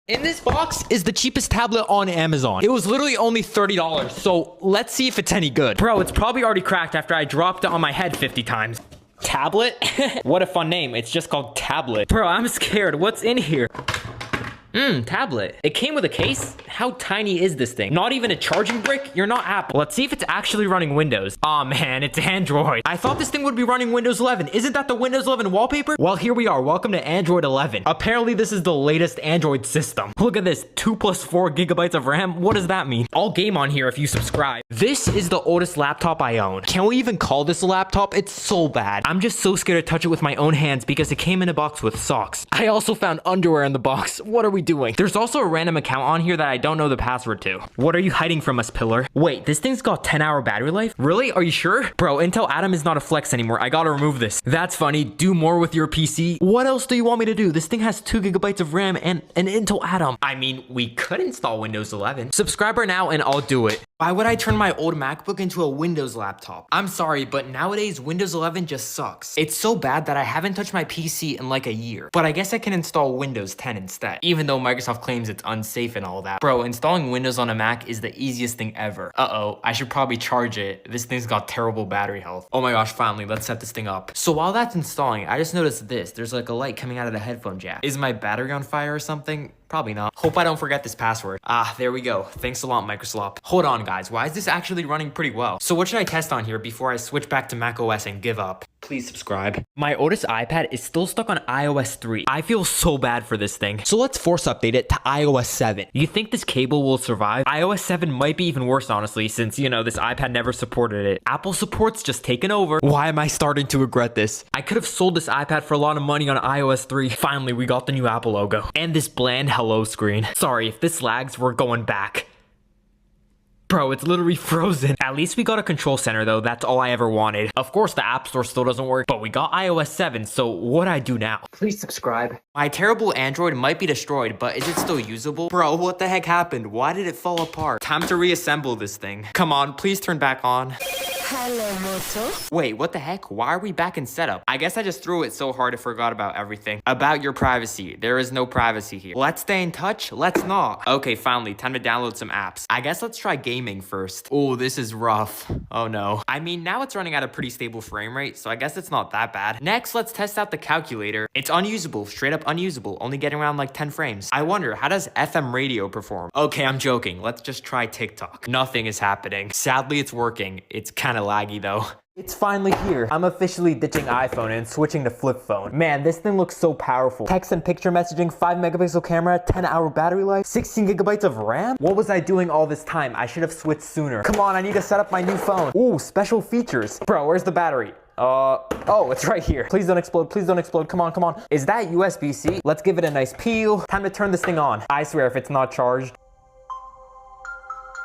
In this box is the cheapest tablet on Amazon. It was literally only $30. So let's see if it's any good. Bro, it's probably already cracked after I dropped it on my head 50 times. Tablet? What a fun name. It's just called Tablet. Bro, I'm scared. What's in here? Tablet. It came with a case? How tiny is this thing? Not even a charging brick? You're not Apple. Let's see if it's actually running Windows. Aw, man, it's Android. I thought this thing would be running Windows 11. Isn't that the Windows 11 wallpaper? Well, here we are. Welcome to Android 11. Apparently, this is the latest Android system. Look at this. 2 + 4 gigabytes of RAM. What does that mean? I'll game on here if you subscribe. This is the oldest laptop I own. Can we even call this a laptop? It's so bad. I'm just so scared to touch it with my own hands because it came in a box with socks. I also found underwear in the box. What are we doing? There's also a random account on here that I don't know the password to. What are you hiding from us, Pillar? Wait, this thing's got 10-hour battery life? Really? Are you sure? Bro, Intel Atom is not a flex anymore. I gotta remove this. That's funny. Do more with your PC. What else do you want me to do? This thing has 2 gigabytes of RAM and an Intel Atom. I mean, we could install Windows 11. Subscribe right now and I'll do it. Why would I turn my old MacBook into a Windows laptop? I'm sorry, but nowadays Windows 11 just sucks. It's so bad that I haven't touched my PC in like a year. But I guess I can install Windows 10 instead, even though Microsoft claims it's unsafe and all that. Bro, installing Windows on a Mac is the easiest thing ever. Uh-oh, I should probably charge it. This thing's got terrible battery health. Oh my gosh, finally, let's set this thing up. So while that's installing, I just noticed this. There's like a light coming out of the headphone jack. Is my battery on fire or something? Probably not. Hope I don't forget this password. Ah, there we go. Thanks a lot, Microsoft. Hold on, guys. Why is this actually running pretty well? So what should I test on here before I switch back to macOS and give up? Please subscribe. My oldest iPad is still stuck on iOS 3. I feel so bad for this thing. So let's force update it to iOS 7. You think this cable will survive? iOS 7 might be even worse, honestly, since, you know, this iPad never supported it. Apple support's just taken over. Why am I starting to regret this? I could have sold this iPad for a lot of money on iOS 3. Finally, we got the new Apple logo. And this bland hello screen. Sorry, if this lags, we're going back. Bro, it's literally frozen. At least we got a control center though. That's all I ever wanted. Of course, the App Store still doesn't work, but we got iOS 7, so what do I do now? Please subscribe. My terrible Android might be destroyed, but is it still usable? Bro, what the heck happened? Why did it fall apart? Time to reassemble this thing. Come on, please turn back on. Hello, Moto. Wait, what the heck? Why are we back in setup? I guess I just threw it so hard I forgot about everything. About your privacy. There is no privacy here. Let's stay in touch? Let's not. Okay, finally, time to download some apps. I guess let's try gaming first. Oh, this is rough. Oh no. I mean, now it's running at a pretty stable frame rate, so I guess it's not that bad. Next, let's test out the calculator. It's unusable, straight up unusable, only getting around like 10 frames. I wonder, how does FM radio perform? Okay, I'm joking. Let's just try TikTok. Nothing is happening. Sadly, it's working. It's kind of laggy though. It's finally here. I'm officially ditching iPhone and switching to flip phone. Man, this thing looks so powerful. Text and picture messaging, 5-megapixel camera, 10-hour battery life, 16 gigabytes of RAM? What was I doing all this time? I should have switched sooner. Come on, I need to set up my new phone. Ooh, special features. Bro, where's the battery? Oh, it's right here. Please don't explode, please don't explode. Come on, come on. Is that USB-C? Let's give it a nice peel. Time to turn this thing on. I swear if it's not charged.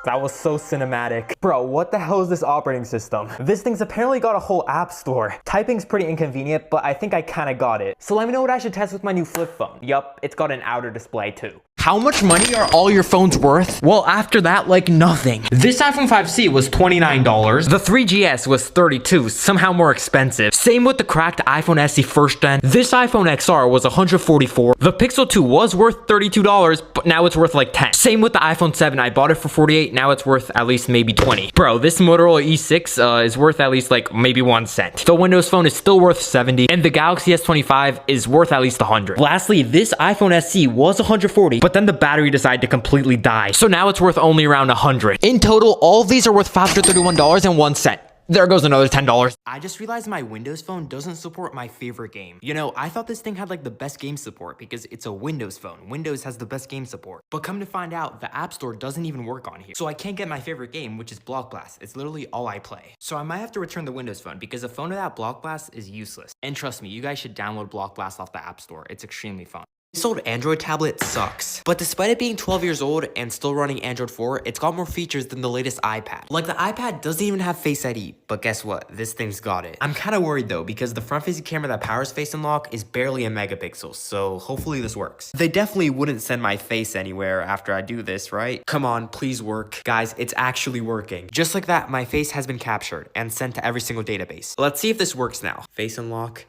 That was so cinematic. Bro, what the hell is this operating system? This thing's apparently got a whole app store. Typing's pretty inconvenient, but I think I kinda got it. So let me know what I should test with my new flip phone. Yup, it's got an outer display too. How much money are all your phones worth? Well, after that, like nothing. This iPhone 5C was $29. The 3GS was $32, somehow more expensive. Same with the cracked iPhone SE first gen. This iPhone XR was $144. The Pixel 2 was worth $32, but now it's worth like 10. Same with the iPhone 7. I bought it for $48. Now it's worth at least maybe 20. Bro, this Motorola E6 is worth at least like maybe 1 cent. The Windows Phone is still worth 70, and the Galaxy S25 is worth at least 100. Lastly, this iPhone SE was 140, but then the battery decided to completely die. So now it's worth only around 100. In total, all of these are worth $531.01. There goes another $10. I just realized my Windows Phone doesn't support my favorite game. You know, I thought this thing had like the best game support because it's a Windows phone. Windows has the best game support. But come to find out, the App Store doesn't even work on here. So I can't get my favorite game, which is Block Blast. It's literally all I play. So I might have to return the Windows Phone because a phone without Block Blast is useless. And trust me, you guys should download Block Blast off the App Store. It's extremely fun. This old Android tablet sucks. But despite it being 12 years old and still running Android 4, it's got more features than the latest iPad. Like the iPad doesn't even have Face ID, but guess what? This thing's got it. I'm kind of worried though, because the front-facing camera that powers Face Unlock is barely a megapixel, so hopefully this works. They definitely wouldn't send my face anywhere after I do this, right? Come on, please work. Guys, it's actually working. Just like that, my face has been captured and sent to every single database. Let's see if this works now. Face Unlock.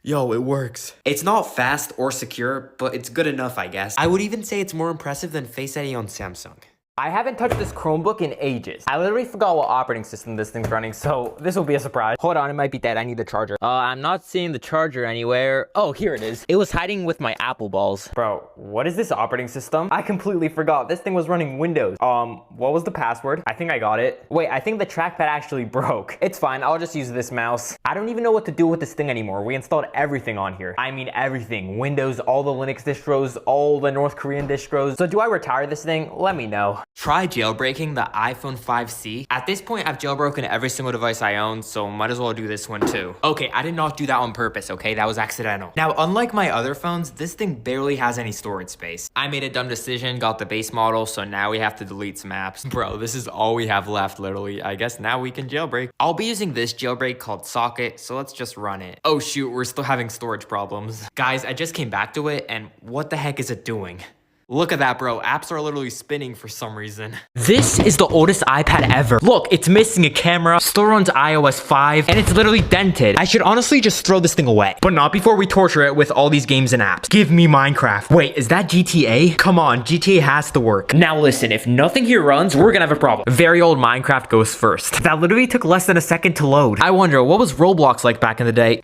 Yo, it works. It's not fast or secure, but it's good enough, I guess. I would even say it's more impressive than Face ID on Samsung. I haven't touched this Chromebook in ages. I literally forgot what operating system this thing's running, so this will be a surprise. Hold on, it might be dead. I need the charger. I'm not seeing the charger anywhere. Oh, here it is. It was hiding with my Apple balls. Bro, what is this operating system? I completely forgot. This thing was running Windows. What was the password? I think I got it. Wait, I think the trackpad actually broke. It's fine, I'll just use this mouse. I don't even know what to do with this thing anymore. We installed everything on here. I mean everything. Windows, all the Linux distros, all the North Korean distros. So do I retire this thing? Let me know. Try jailbreaking the iPhone 5C. At this point, I've jailbroken every single device I own, so might as well do this one too. Okay, I did not do that on purpose, okay? That was accidental. Now, unlike my other phones, this thing barely has any storage space. I made a dumb decision, got the base model, so now we have to delete some apps. Bro, this is all we have left, literally. I guess now we can jailbreak. I'll be using this jailbreak called Socket, so let's just run it. Oh shoot, we're still having storage problems. Guys, I just came back to it, and what the heck is it doing? Look at that, bro. Apps are literally spinning for some reason. This is the oldest iPad ever. Look, it's missing a camera, still runs iOS 5, and it's literally dented. I should honestly just throw this thing away, but not before we torture it with all these games and apps. Give me Minecraft. Wait, is that GTA? Come on, GTA has to work. Now listen, if nothing here runs, we're gonna have a problem. Very old Minecraft goes first. That literally took less than a second to load. I wonder, what was Roblox like back in the day?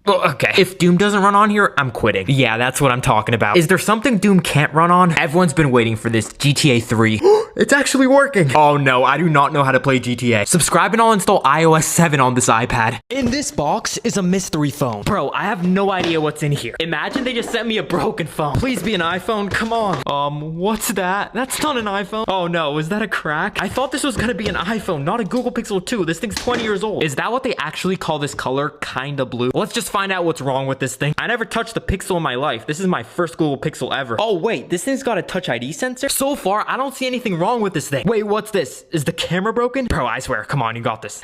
Okay. If Doom doesn't run on here, I'm quitting. Yeah, that's what I'm talking about. Is there something Doom can't run on? Everyone's been waiting for this. GTA 3. It's actually working. Oh no, I do not know how to play GTA. Subscribe and I'll install iOS 7 on this iPad. In this box is a mystery phone. Bro, I have no idea what's in here. Imagine they just sent me a broken phone. Please be an iPhone, come on. What's that? That's not an iPhone. Oh no, is that a crack? I thought this was gonna be an iPhone, not a Google Pixel 2. This thing's 20 years old. Is that what they actually call this color? Kinda blue. Let's just find out what's wrong with this thing. I never touched a Pixel in my life. This is my first Google Pixel ever. Oh wait, this thing's got a Touch ID sensor? So far, I don't see anything wrong with this thing. Wait, what's this? Is the camera broken? Bro, I swear, come on, you got this.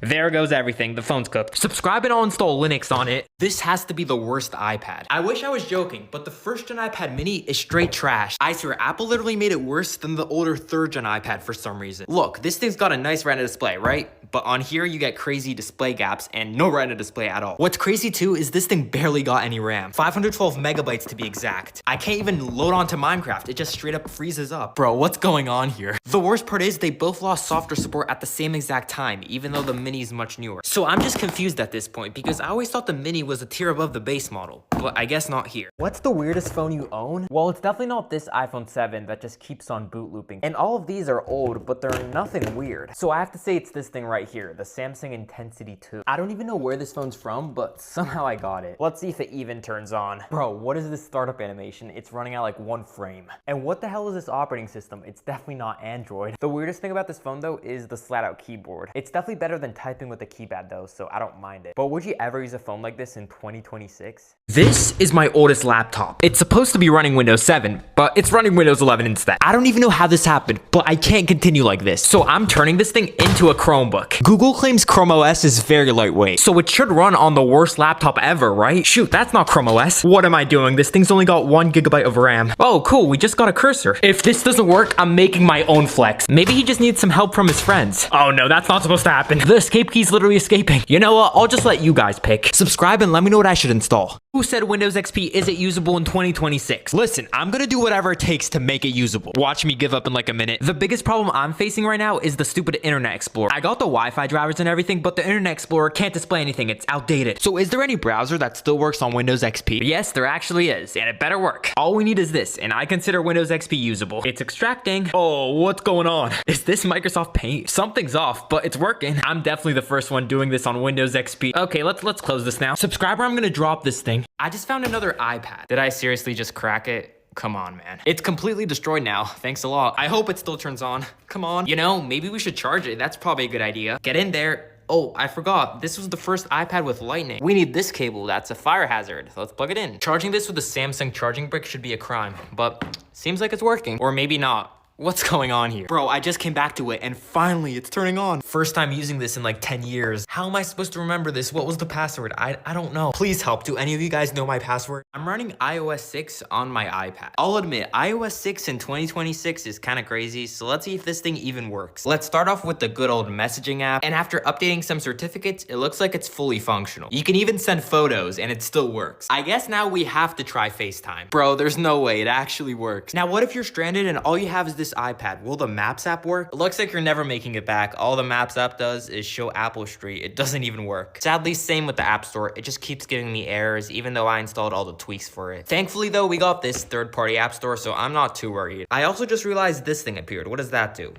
There goes everything. The phone's cooked. Subscribe and I'll install Linux on it. This has to be the worst iPad. I wish I was joking, but the first gen iPad mini is straight trash. I swear, Apple literally made it worse than the older third gen iPad for some reason. Look, this thing's got a nice Retina display, right? But on here, you get crazy display gaps and no Retina display at all. What's crazy too is this thing barely got any RAM. 512 megabytes to be exact. I can't even load onto Minecraft. It just straight up freezes up. Bro, what's going on here? The worst part is they both lost software support at the same exact time, even though the mini is much newer. So I'm just confused at this point because I always thought the mini was a tier above the base model, but I guess not here. What's the weirdest phone you own? Well, it's definitely not this iPhone 7 that just keeps on boot looping. And all of these are old, but they're nothing weird. So I have to say it's this thing right here, the Samsung Intensity 2. I don't even know where this phone's from, but somehow I got it. Let's see if it even turns on. Bro, what is this startup animation? It's running at like 1 frame. And what the hell is this operating system? It's definitely not Android. The weirdest thing about this phone though is the slat out keyboard. It's definitely better than typing with a keypad though, so I don't mind it. But would you ever use a phone like this in 2026? This is my oldest laptop. It's supposed to be running Windows 7, but it's running Windows 11 instead. I don't even know how this happened, but I can't continue like this. So I'm turning this thing into a Chromebook. Google claims Chrome OS is very lightweight, so it should run on the worst laptop ever, right? Shoot, that's not Chrome OS. What am I doing? This thing's only got 1 gigabyte of RAM. Oh, cool, we just got a cursor. If this doesn't work, I'm making my own flex. Maybe he just needs some help from his friends. Oh no, that's not supposed to happen. The escape key's literally escaping. You know what? I'll just let you guys pick. Subscribe and let me know what I should install. Who said Windows XP isn't usable in 2026? Listen, I'm gonna do whatever it takes to make it usable. Watch me give up in like a minute. The biggest problem I'm facing right now is the stupid Internet Explorer. I got the Wi-Fi drivers and everything, but the Internet Explorer can't display anything. It's outdated. So is there any browser that still works on Windows XP? Yes, there actually is, and it better work. All we need is this, and I consider Windows XP usable. It's extracting. Oh, what's going on? Is this Microsoft Paint? Something's off, but it's working. I'm definitely the first one doing this on Windows XP. Okay, let's close this now. Subscriber, I'm gonna drop this thing. I just found another iPad. Did I seriously just crack it? Come on, man. It's completely destroyed now. Thanks a lot. I hope it still turns on. Come on. You know, maybe we should charge it. That's probably a good idea. Get in there. Oh, I forgot. This was the first iPad with lightning. We need this cable. That's a fire hazard. Let's plug it in. Charging this with a Samsung charging brick should be a crime, but seems like it's working. Or maybe not. What's going on here? Bro, I just came back to it and finally it's turning on. First time using this in like 10 years. How am I supposed to remember this? What was the password? I don't know. Please help. Do any of you guys know my password? I'm running iOS 6 on my iPad. I'll admit, iOS 6 in 2026 is kind of crazy, so let's see if this thing even works. Let's start off with the good old messaging app, and after updating some certificates, it looks like it's fully functional. You can even send photos and it still works. I guess now we have to try FaceTime. Bro, there's no way it actually works. Now, what if you're stranded and all you have is this iPad? Will the Maps app work? It looks like you're never making it back. All the Maps app does is show Apple Street. It doesn't even work. Sadly, same with the App Store. It just keeps giving me errors even though I installed all the tweaks for it. Thankfully though, we got this third-party App Store, so I'm not too worried. I also just realized this thing appeared. What does that do?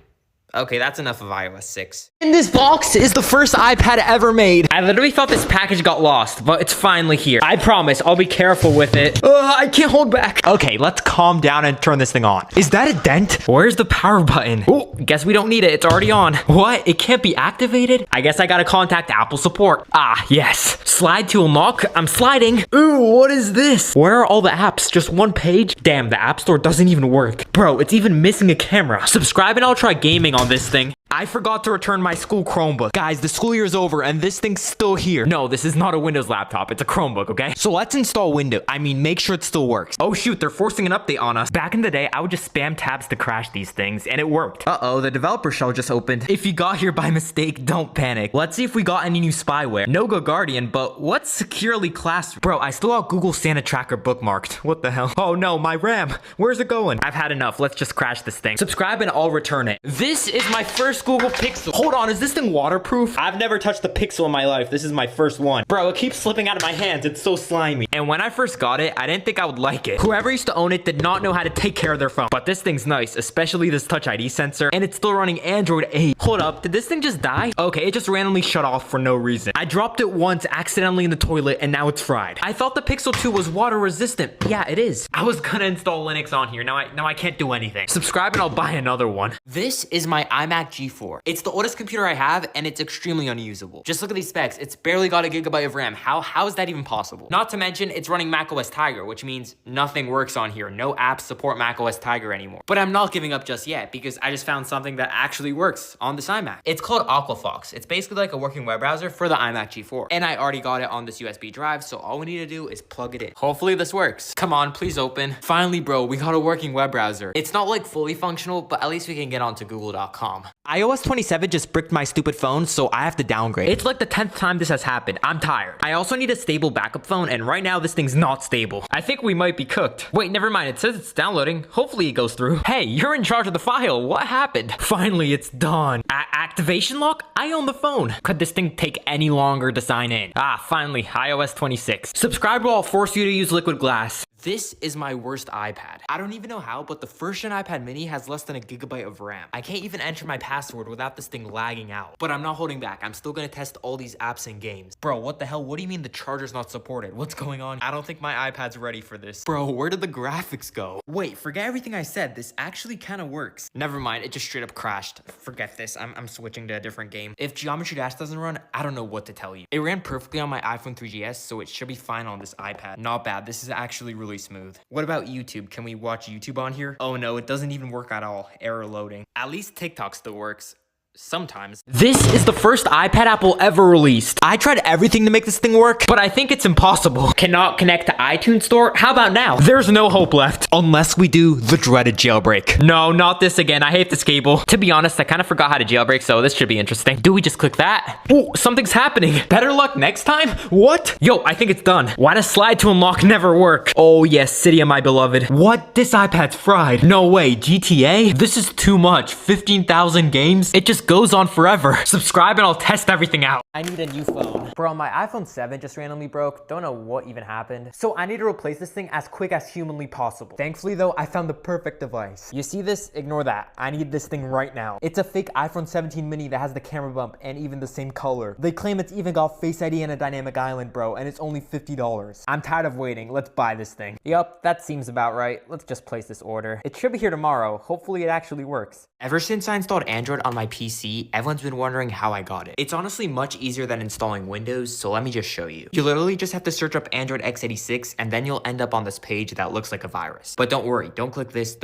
Okay, that's enough of iOS 6. In this box is the first iPad ever made. I literally thought this package got lost, but it's finally here. I promise I'll be careful with it. I can't hold back. Okay, let's calm down and turn this thing on. Is that a dent? Where's the power button? Oh, guess we don't need it. It's already on. What? It can't be activated? I guess I gotta contact Apple support. Ah, yes. Slide to unlock. I'm sliding. Ooh, what is this? Where are all the apps? Just one page? Damn, the App Store doesn't even work. Bro, it's even missing a camera. Subscribe and I'll try gaming on this thing. I forgot to return my school Chromebook. Guys, the school year's over and this thing's still here. No, this is not a Windows laptop. It's a Chromebook, okay? So let's install Windows. I mean, make sure it still works. Oh shoot, they're forcing an update on us. Back in the day, I would just spam tabs to crash these things and it worked. Uh-oh, the developer shell just opened. If you got here by mistake, don't panic. Let's see if we got any new spyware. No Go Guardian, but what's securely classroom? Bro, I still got Google Santa Tracker bookmarked. What the hell? Oh no, my RAM. Where's it going? I've had enough. Let's just crash this thing. Subscribe and I'll return it. This is my first Google Pixel. Hold on, is this thing waterproof? I've never touched a Pixel in my life. This is my first one. Bro, it keeps slipping out of my hands. It's so slimy. And when I first got it, I didn't think I would like it. Whoever used to own it did not know how to take care of their phone. But this thing's nice, especially this Touch ID sensor. And it's still running Android 8. Hold up, did this thing just die? Okay, it just randomly shut off for no reason. I dropped it once accidentally in the toilet and now it's fried. I thought the Pixel 2 was water resistant. Yeah, it is. I was gonna install Linux on here. Now I can't do anything. Subscribe and I'll buy another one. This is my iMac G4. It's the oldest computer I have and it's extremely unusable. Just look at these specs. It's barely got a gigabyte of RAM. How is that even possible? Not to mention it's running macOS Tiger, which means nothing works on here. No apps support macOS Tiger anymore. But I'm not giving up just yet because I just found something that actually works on this iMac. It's called Aquafox. It's basically like a working web browser for the iMac G4. And I already got it on this USB drive, so all we need to do is plug it in. Hopefully this works. Come on, please open. Finally, bro, we got a working web browser. It's not like fully functional, but at least we can get onto google.com. iOS 27 just bricked my stupid phone, so I have to downgrade. It's like the 10th time this has happened. I'm tired. I also need a stable backup phone, and right now this thing's not stable. I think we might be cooked. Wait, never mind. It says it's downloading. Hopefully it goes through. Hey, you're in charge of the file. What happened? Finally, it's done. Activation lock? I own the phone. Could this thing take any longer to sign in? Ah, finally, iOS 26. Subscribe or I'll force you to use liquid glass. This is my worst iPad. I don't even know how, but the first gen iPad mini has less than a gigabyte of RAM. I can't even enter my password without this thing lagging out. But I'm not holding back. I'm still gonna test all these apps and games. Bro, what the hell? What do you mean the charger's not supported? What's going on? I don't think my iPad's ready for this. Bro, where did the graphics go? Wait, forget everything I said. This actually kind of works. Never mind, it just straight up crashed. Forget this. I'm switching to a different game. If Geometry Dash doesn't run, I don't know what to tell you. It ran perfectly on my iPhone 3GS, so it should be fine on this iPad. Not bad. This is actually really smooth. What about YouTube? Can we watch YouTube on here? Oh no, it doesn't even work at all. Error loading. At least TikTok still works. Sometimes. This is the first iPad Apple ever released. I tried everything to make this thing work, but I think it's impossible. Cannot connect to iTunes Store? How about now? There's no hope left. Unless we do the dreaded jailbreak. No, not this again. I hate this cable. To be honest, I kind of forgot how to jailbreak, so this should be interesting. Do we just click that? Oh, something's happening. Better luck next time? What? Yo, I think it's done. Why does slide to unlock never work? Oh yes, City of my beloved. What? This iPad's fried. No way, GTA? This is too much. 15,000 games? It just goes on forever. Subscribe and I'll test everything out. I need a new phone. Bro, my iPhone 7 just randomly broke. Don't know what even happened. So I need to replace this thing as quick as humanly possible. Thankfully though, I found the perfect device. You see this? Ignore that. I need this thing right now. It's a fake iPhone 17 mini that has the camera bump and even the same color. They claim it's even got Face ID and a dynamic island, bro, and it's only $50. I'm tired of waiting. Let's buy this thing. Yup, that seems about right. Let's just place this order. It should be here tomorrow. Hopefully it actually works. Ever since I installed Android on my PC, PC, everyone's been wondering how I got it. It's honestly much easier than installing Windows, so let me just show you. You literally just have to search up Android x86 and then you'll end up on this page that looks like a virus. But don't worry, don't click this,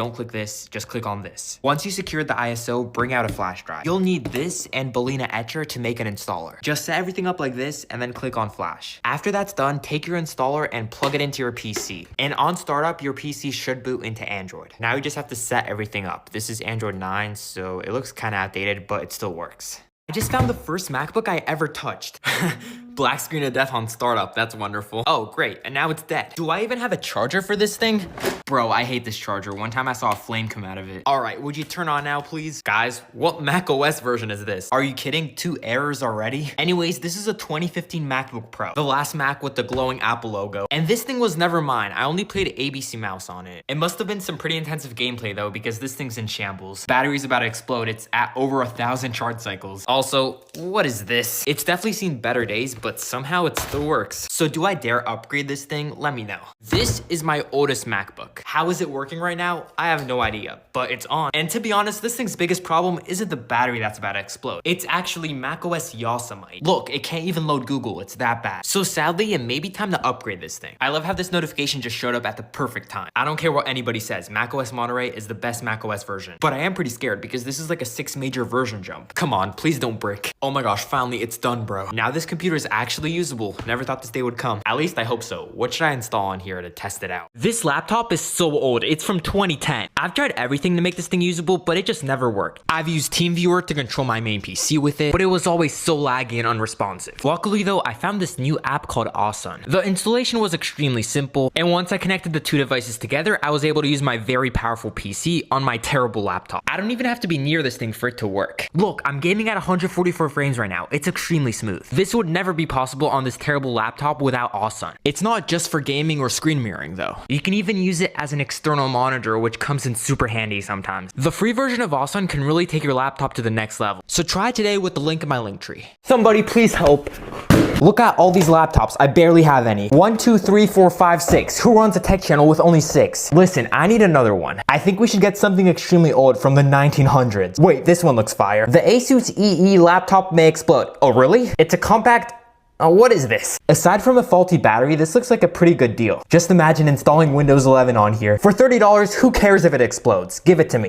just click on this. Once you secure the ISO, bring out a flash drive. You'll need this and Balena Etcher to make an installer. Just set everything up like this and then click on flash. After that's done, take your installer and plug it into your PC. And on startup, your PC should boot into Android. Now you just have to set everything up. This is Android 9, so it looks kind of outdated, but it still works. I just found the first MacBook I ever touched. Black screen of death on startup, that's wonderful. Oh, great, and now it's dead. Do I even have a charger for this thing? Bro, I hate this charger. One time I saw a flame come out of it. All right, would you turn on now, please? Guys, what Mac OS version is this? Are you kidding? 2 errors already? Anyways, this is a 2015 MacBook Pro. The last Mac with the glowing Apple logo. And this thing was never mine. I only played ABC Mouse on it. It must have been some pretty intensive gameplay though, because this thing's in shambles. Battery's about to explode. It's at over 1,000 charge cycles. Also, what is this? It's definitely seen better days, but somehow it still works. So do I dare upgrade this thing? Let me know. This is my oldest MacBook. How is it working right now? I have no idea, but it's on. And to be honest, this thing's biggest problem isn't the battery that's about to explode. It's actually macOS Yosemite. Look, it can't even load Google. It's that bad. So sadly, it may be time to upgrade this thing. I love how this notification just showed up at the perfect time. I don't care what anybody says. macOS Monterey is the best macOS version. But I am pretty scared because this is like a 6 major version jump. Come on, please don't brick. Oh my gosh, finally it's done, bro. Now this computer is actually usable. Never thought this day would come. At least I hope so. What should I install on here to test it out? This laptop is so old. It's from 2010. I've tried everything to make this thing usable, but it just never worked. I've used TeamViewer to control my main PC with it, but it was always so laggy and unresponsive. Luckily though, I found this new app called Awesome. The installation was extremely simple, and once I connected the 2 devices together, I was able to use my very powerful PC on my terrible laptop. I don't even have to be near this thing for it to work. Look, I'm gaming at 144 frames right now. It's extremely smooth. This would never be possible on this terrible laptop without Awesome. It's not just for gaming or screen mirroring though. You can even use it as an external monitor, which comes in super handy sometimes. The free version of Awesome can really take your laptop to the next level. So try today with the link in my link tree. Somebody please help. Look at all these laptops. I barely have any. 1, 2, 3, 4, 5, 6. Who runs a tech channel with only 6? Listen, I need another one. I think we should get something extremely old from the 1900s. Wait, this one looks fire. The Asus EE laptop may explode. Oh, really? It's a compact. What is this? Aside from a faulty battery, this looks like a pretty good deal. Just imagine installing Windows 11 on here. For $30, who cares if it explodes? Give it to me.